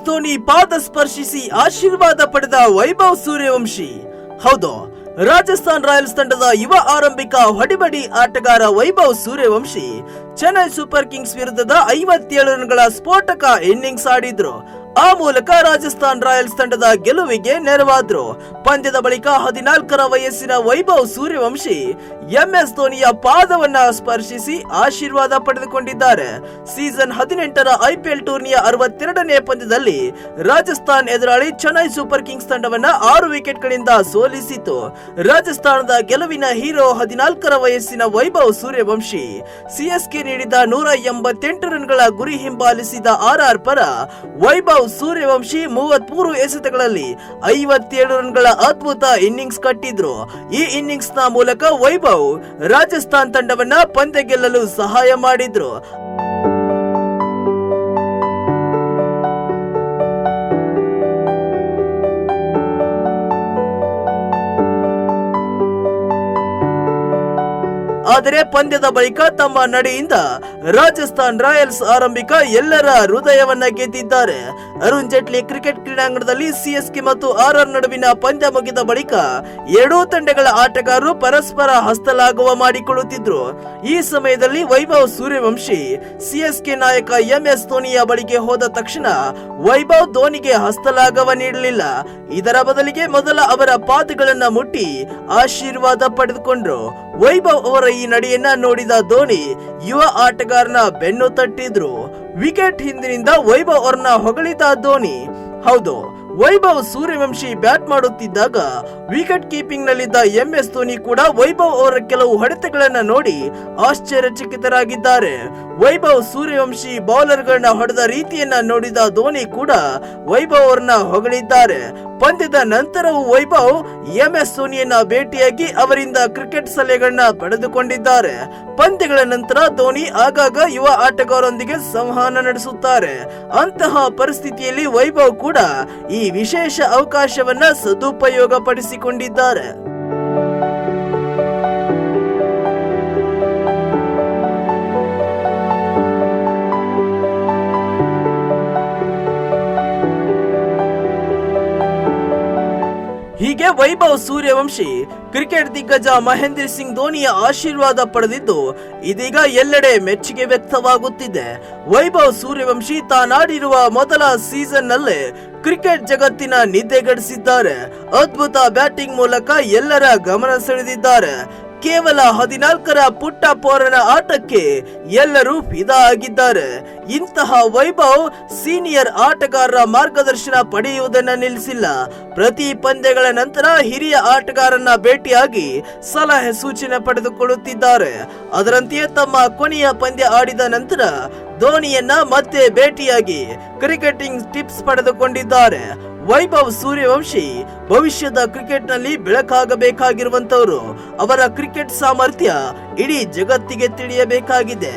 ಧೋನಿ ಪಾದ ಸ್ಪರ್ಶಿಸಿ ಆಶೀರ್ವಾದ ಪಡೆದ ವೈಭವ್ ಸೂರ್ಯವಂಶಿ. ಹೌದು, ರಾಜಸ್ಥಾನ್ ರಾಯಲ್ಸ್ ತಂಡದ ಯುವ ಆರಂಭಿಕ ಹೊಡಿಬಡಿ ಆಟಗಾರ ವೈಭವ್ ಸೂರ್ಯವಂಶಿ ಚೆನ್ನೈ ಸೂಪರ್ ಕಿಂಗ್ಸ್ ವಿರುದ್ಧದ 57 ರನ್ಗಳ ಸ್ಫೋಟಕ ಇನ್ನಿಂಗ್ಸ್ ಆಡಿದ್ರು. ಆ ಮೂಲಕ ರಾಜಸ್ಥಾನ್ ರಾಯಲ್ಸ್ ತಂಡದ ಗೆಲುವಿಗೆ ನೆರವಾದ್ರು. ಪಂದ್ಯದ ಬಳಿಕ 14ರ ವಯಸ್ಸಿನ ವೈಭವ್ ಸೂರ್ಯವಂಶಿ ಎಂಎಸ್ ಧೋನಿಯ ಪಾದವನ್ನ ಸ್ಪರ್ಶಿಸಿ ಆಶೀರ್ವಾದ ಪಡೆದುಕೊಂಡಿದ್ದಾರೆ. ಸೀಸನ್ 18ರ ಐಪಿಎಲ್ ಟೂರ್ನಿಯ 62ನೇ ಪಂದ್ಯದಲ್ಲಿ ರಾಜಸ್ಥಾನ್ ಎದುರಾಳಿ ಚೆನ್ನೈ ಸೂಪರ್ ಕಿಂಗ್ಸ್ ತಂಡವನ್ನ 6 ವಿಕೆಟ್ಗಳಿಂದ ಸೋಲಿಸಿತು. ರಾಜಸ್ಥಾನದ ಗೆಲುವಿನ ಹೀರೋ 14ರ ವಯಸ್ಸಿನ ವೈಭವ್ ಸೂರ್ಯವಂಶಿ ಸಿಎಸ್ಕೆ ನೀಡಿದ 188 ರನ್ಗಳ ಗುರಿ ಹಿಂಬಾಲಿಸಿದ ಆರ್ಆರ್ ಪರ ವೈಭವ್ ಸೂರ್ಯವಂಶಿ 33 ಎಸೆತಗಳಲ್ಲಿ 57 ರನ್ಗಳ ಅದ್ಭುತ ಇನ್ನಿಂಗ್ಸ್ ಕಟ್ಟಿದ್ರು. ಈ ಇನ್ನಿಂಗ್ಸ್ ನ ಮೂಲಕ ವೈಭವ್ ರಾಜಸ್ಥಾನ್ ತಂಡವನ್ನ ಪಂದ್ಯ ಗೆಲ್ಲಲು ಸಹಾಯ ಮಾಡಿದ್ರು. ಆದರೆ ಪಂದ್ಯದ ಬಳಿಕ ತಮ್ಮ ನಡೆಯಿಂದ ರಾಜಸ್ಥಾನ್ ರಾಯಲ್ಸ್ ಆರಂಭಿಕ ಎಲ್ಲರ ಹೃದಯವನ್ನ ಗೆದ್ದಿದ್ದಾರೆ. ಅರುಣ್ ಜೇಟ್ಲಿ ಕ್ರಿಕೆಟ್ ಕ್ರೀಡಾಂಗಣದಲ್ಲಿ ಸಿಎಸ್ಕೆ ಮತ್ತು ಆರ್ಆರ್ ನಡುವಿನ ಪಂದ್ಯ ಮುಗಿದ ಬಳಿಕ ಎರಡೂ ತಂಡಗಳ ಆಟಗಾರರು ಪರಸ್ಪರ ಹಸ್ತಲಾಘವ ಮಾಡಿಕೊಳ್ಳುತ್ತಿದ್ರು. ಈ ಸಮಯದಲ್ಲಿ ವೈಭವ್ ಸೂರ್ಯವಂಶಿ ಸಿಎಸ್ಕೆ ನಾಯಕ ಎಂಎಸ್ ಧೋನಿಯ ಬಳಿಗೆ ಹೋದ ತಕ್ಷಣ ವೈಭವ್ ಧೋನಿಗೆ ಹಸ್ತಲಾಘವ ನೀಡಲಿಲ್ಲ. ಇದರ ಬದಲಿಗೆ ಮೊದಲ ಅವರ ಪಾದಗಳನ್ನ ಮುಟ್ಟಿ ಆಶೀರ್ವಾದ ಪಡೆದುಕೊಂಡ್ರು. ವೈಭವ್ ಅವರ ಈ ನಡೆಯನ್ನ ನೋಡಿದ ಧೋನಿ ಯುವ ಆಟಗಾರನ ಬೆನ್ನು ತಟ್ಟಿದ್ರು. ವಿಕೆಟ್ ಹಿಂದಿನಿಂದ ವೈಭವ್ ಅವರನ್ನ ಹೊಗಳಿದ ಧೋನಿ. ಹೌದು, ವೈಭವ್ ಸೂರ್ಯವಂಶಿ ಬ್ಯಾಟ್ ಮಾಡುತ್ತಿದ್ದಾಗ ವಿಕೆಟ್ ಕೀಪಿಂಗ್ ನಲ್ಲಿದ್ದ ಎಂಎಸ್ ಧೋನಿ ಕೂಡ ವೈಭವ್ ಅವರ ಕೆಲವು ಹೊಡೆತಗಳನ್ನ ನೋಡಿ ಆಶ್ಚರ್ಯಚಕಿತರಾಗಿದ್ದಾರೆ. ವೈಭವ್ ಸೂರ್ಯವಂಶಿ ಬೌಲರ್ ಗಳನ್ನ ಹೊಡೆದ ರೀತಿಯನ್ನ ನೋಡಿದ ಧೋನಿ ಕೂಡ ವೈಭವ್ ಅವರನ್ನ ಹೊಗಳಿದ್ದಾರೆ. ಪಂದ್ಯದ ನಂತರವೂ ವೈಭವ್ ಎಂಎಸ್ ಧೋನಿಯನ್ನ ಭೇಟಿಯಾಗಿ ಅವರಿಂದ ಕ್ರಿಕೆಟ್ ಸಲಹೆಗಳನ್ನ ಪಡೆದುಕೊಂಡಿದ್ದಾರೆ. ಪಂದ್ಯಗಳ ನಂತರ ಧೋನಿ ಆಗಾಗ ಯುವ ಆಟಗಾರರೊಂದಿಗೆ ಸಂವಹನ ನಡೆಸುತ್ತಾರೆ. ಅಂತಹ ಪರಿಸ್ಥಿತಿಯಲ್ಲಿ ವೈಭವ್ ಕೂಡ ಈ ವಿಶೇಷ ಅವಕಾಶವನ್ನ ಸದುಪಯೋಗ ಪಡಿಸಿಕೊಂಡಿದ್ದಾರೆ. ಹೀಗೆ ವೈಭವ್ ಸೂರ್ಯವಂಶಿ ಕ್ರಿಕೆಟ್ ದಿಗ್ಗಜ ಮಹೇಂದ್ರ ಸಿಂಗ್ ಧೋನಿಯ ಆಶೀರ್ವಾದ ಪಡೆದಿದ್ದು ಇದೀಗ ಎಲ್ಲೆಡೆ ಮೆಚ್ಚುಗೆ ವ್ಯಕ್ತವಾಗುತ್ತಿದೆ. ವೈಭವ್ ಸೂರ್ಯವಂಶಿ ತಾನಾಡಿರುವ ಮೊದಲ ಸೀಸನ್ ನಲ್ಲೇ ಕ್ರಿಕೆಟ್ ಜಗತ್ತಿನ ನಿದ್ದೆಗೆಡಿಸಿದ್ದಾರೆ. ಅದ್ಭುತ ಬ್ಯಾಟಿಂಗ್ ಮೂಲಕ ಎಲ್ಲರ ಗಮನ ಸೆಳೆದಿದ್ದಾರೆ. ಕೇವಲ 14ರ ಪುಟ್ಟ ಪೋರನ ಆಟಕ್ಕೆ ಎಲ್ಲರೂ ಫಿದಾ ಆಗಿದ್ದಾರೆ. ಇಂತಹ ವೈಭವ್ ಸೀನಿಯರ್ ಆಟಗಾರರ ಮಾರ್ಗದರ್ಶನ ಪಡೆಯುವುದನ್ನ ನಿಲ್ಲಿಸಿಲ್ಲ. ಪ್ರತಿ ಪಂದ್ಯಗಳ ನಂತರ ಹಿರಿಯ ಆಟಗಾರರನ್ನ ಭೇಟಿಯಾಗಿ ಸಲಹೆ ಸೂಚನೆ ಪಡೆದುಕೊಳ್ಳುತ್ತಿದ್ದಾರೆ. ಅದರಂತೆಯೇ ತಮ್ಮ ಕೊನೆಯ ಪಂದ್ಯ ಆಡಿದ ನಂತರ ಧೋನಿಯನ್ನ ಮತ್ತೆ ಭೇಟಿಯಾಗಿ ಕ್ರಿಕೆಟಿಂಗ್ ಟಿಪ್ಸ್ ಪಡೆದುಕೊಂಡಿದ್ದಾರೆ. ವೈಭವ್ ಸೂರ್ಯವಂಶಿ ಭವಿಷ್ಯದ ಕ್ರಿಕೆಟ್ ನಲ್ಲಿ ಬೆಳಕಾಗಬೇಕಾಗಿರುವಂತವರು. ಅವರ ಕ್ರಿಕೆಟ್ ಸಾಮರ್ಥ್ಯ ಇಡೀ ಜಗತ್ತಿಗೆ ತಿಳಿಯಬೇಕಾಗಿದೆ.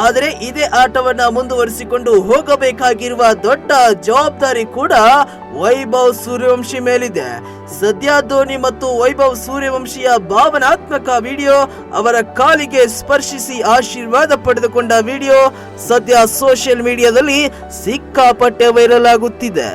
ಆದರೆ ಇದೇ ಆಟವನ್ನ ಮುಂದುವರಿಸಿಕೊಂಡು ಹೋಗಬೇಕಾಗಿರುವ ದೊಡ್ಡ ಜವಾಬ್ದಾರಿ ಕೂಡ ವೈಭವ್ ಸೂರ್ಯವಂಶಿ ಮೇಲಿದೆ. ಸದ್ಯ ಧೋನಿ ಮತ್ತು ವೈಭವ್ ಸೂರ್ಯವಂಶಿಯ ಭಾವನಾತ್ಮಕ ವಿಡಿಯೋ, ಅವರ ಕಾಲಿಗೆ ಸ್ಪರ್ಶಿಸಿ ಆಶೀರ್ವಾದ ಪಡೆದುಕೊಂಡ ವಿಡಿಯೋ ಸದ್ಯ ಸೋಷಿಯಲ್ ಮೀಡಿಯಾದಲ್ಲಿ ಸಿಕ್ಕಾಪಟ್ಟೆ ವೈರಲ್ ಆಗುತ್ತಿದೆ.